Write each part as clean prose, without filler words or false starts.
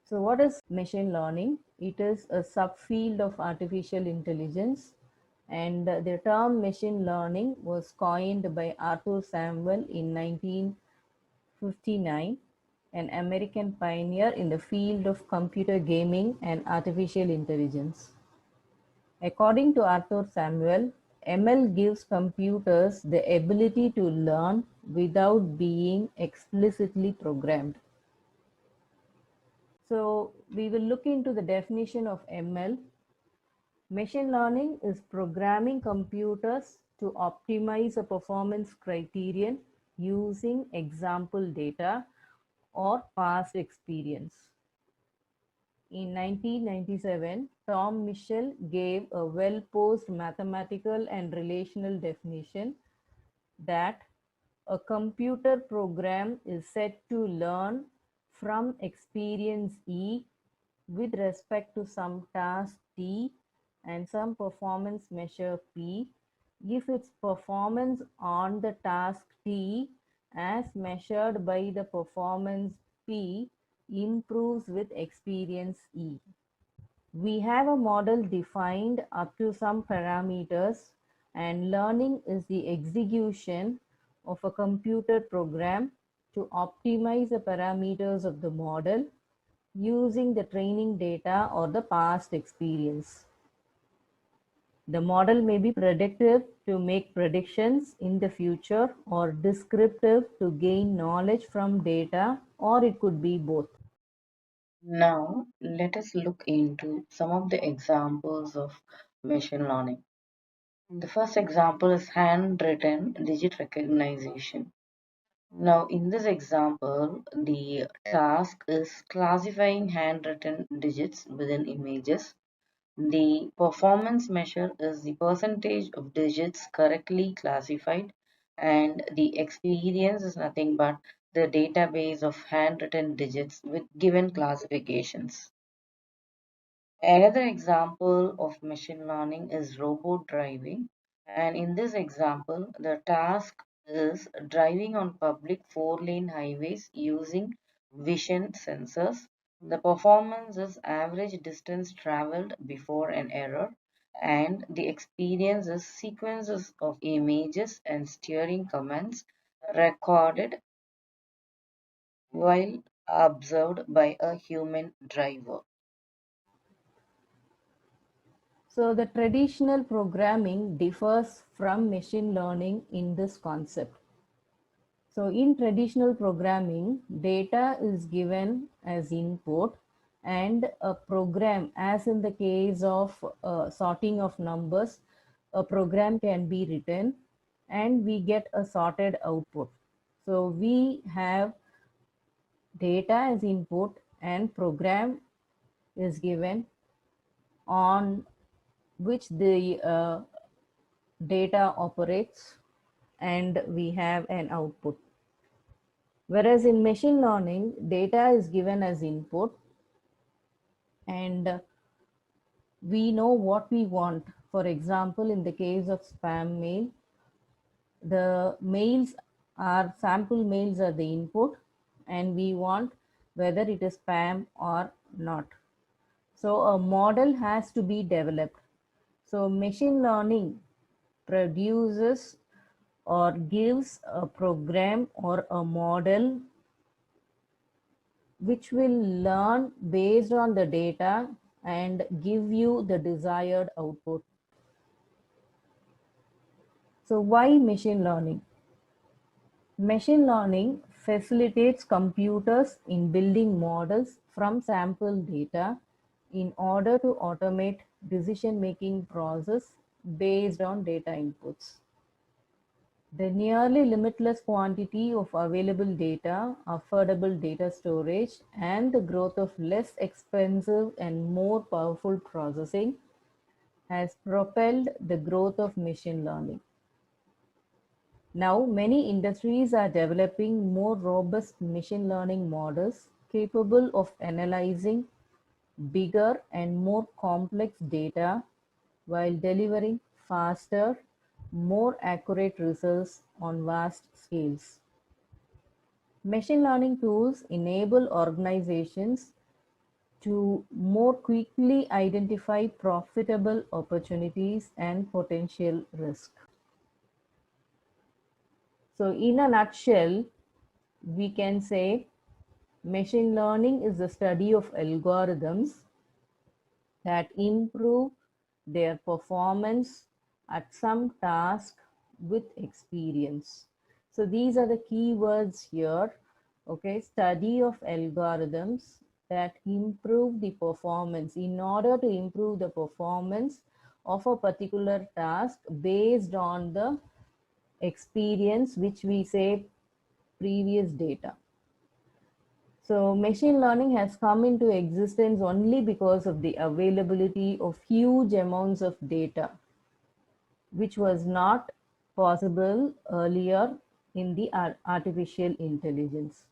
So what is machine learning? It is a subfield of artificial intelligence, and the term machine learning was coined by Arthur Samuel in 1959, an American pioneer in the field of computer gaming and artificial intelligence. According to Arthur Samuel, ML gives computers the ability to learn without being explicitly programmed. So we will look into the definition of ML. Machine learning is programming computers to optimize a performance criterion using example data or past experience. In 1997, Tom Michel gave a well-posed mathematical and relational definition that a computer program is said to learn from experience E with respect to some task T and some performance measure P if its performance on the task T as measured by the performance P improves with experience E. We have a model defined up to some parameters, and learning is the execution of a computer program to optimize the parameters of the model using the training data or the past experience. The model may be predictive to make predictions in the future or descriptive to gain knowledge from data, or it could be both. Now, let us look into some of the examples of machine learning. The first example is handwritten digit recognition. Now, in this example, the task is classifying handwritten digits within images. The performance measure is the percentage of digits correctly classified, and the experience is nothing but the database of handwritten digits with given classifications. Another example of machine learning is robot driving, and in this example, the task is driving on public four-lane highways using vision sensors. The performance is average distance traveled before an error, and the experience is sequences of images and steering commands recorded while observed by a human driver. So the traditional programming differs from machine learning in this concept. So in traditional programming, data is given as input and a program, as in the case of sorting of numbers, a program can be written and we get a sorted output. So we have data as input and program is given on which the data operates, and we have an output. Whereas in machine learning, data is given as input and we know what we want. For example, in the case of spam mail, the mails are sample mails are the input and we want whether it is spam or not. So a model has to be developed. So machine learning produces or gives a program or a model which will learn based on the data and give you the desired output. So why machine learning? Machine learning facilitates computers in building models from sample data in order to automate decision-making process based on data inputs. The nearly limitless quantity of available data, affordable data storage, and the growth of less expensive and more powerful processing has propelled the growth of machine learning. Now, many industries are developing more robust machine learning models capable of analyzing bigger and more complex data while delivering faster, more accurate results on vast scales. Machine learning tools enable organizations to more quickly identify profitable opportunities and potential risk. So in a nutshell, we can say machine learning is the study of algorithms that improve their performance at some task with experience. So these are the key words here. Okay, study of algorithms that improve the performance. In order to improve the performance of a particular task based on the experience, which we say previous data. So machine learning has come into existence only because of the availability of huge amounts of data, which was not possible earlier in the artificial intelligence.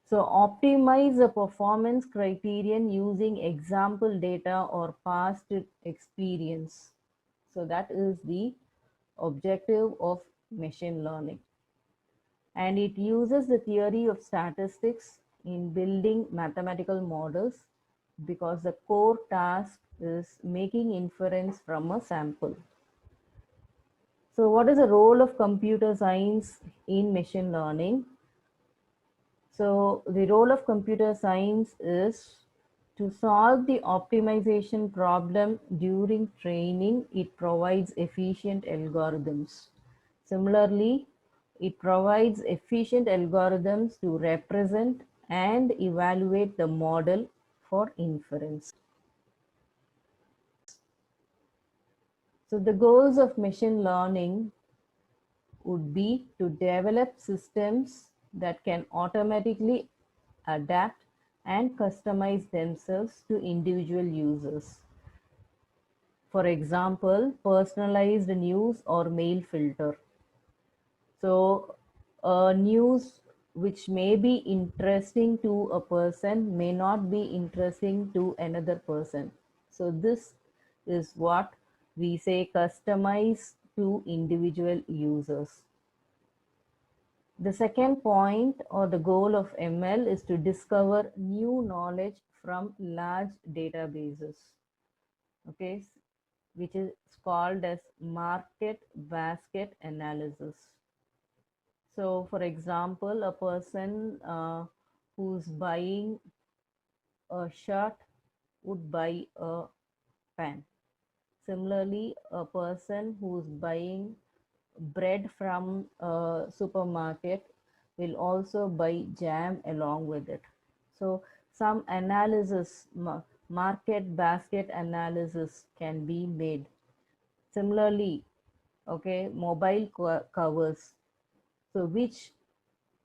So optimize the performance criterion using example data or past experience. So that is the objective of machine learning. And it uses the theory of statistics in building mathematical models because the core task is making inference from a sample. So what is the role of computer science in machine learning? So the role of computer science is to solve the optimization problem during training. It provides efficient algorithms. Similarly, it provides efficient algorithms to represent and evaluate the model for inference. So the goals of machine learning would be to develop systems that can automatically adapt and customize themselves to individual users. For example, personalized news or mail filter. So, news which may be interesting to a person may not be interesting to another person. So, this is what we say customize to individual users. The second point or the goal of ML is to discover new knowledge from large databases, okay, which is called as market basket analysis. So, for example, a person who's buying a shirt would buy a pen. Similarly, a person who's buying bread from a supermarket will also buy jam along with it. So, some analysis, market basket analysis can be made. Similarly, okay, mobile covers. So, which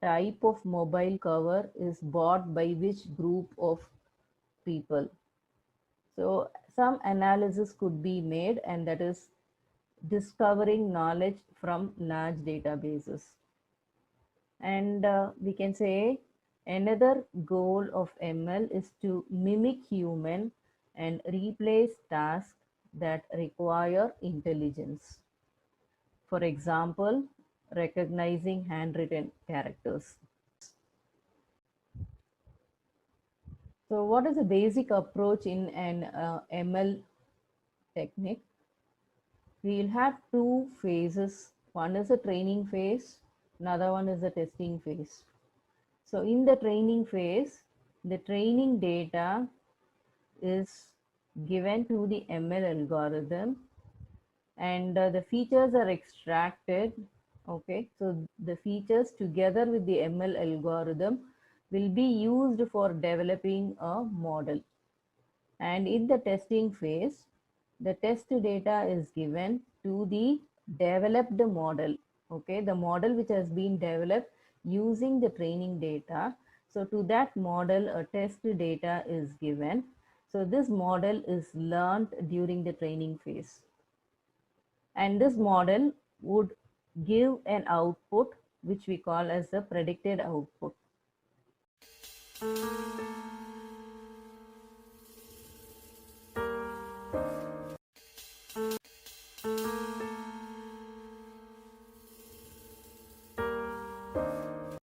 type of mobile cover is bought by which group of people. So some analysis could be made, and that is discovering knowledge from large databases. And we can say another goal of ML is to mimic human and replace tasks that require intelligence. For example, recognizing handwritten characters. So what is the basic approach in an ML technique? We will have two phases. One is the training phase, another one is the testing phase. So in the training phase, the training data is given to the ML algorithm, and the features are extracted. Okay, so the features together with the ML algorithm will be used for developing a model. And in the testing phase, the test data is given to the developed model. Okay, the model which has been developed using the training data. So to that model, a test data is given. So this model is learned during the training phase. And this model would give an output which we call as the predicted output.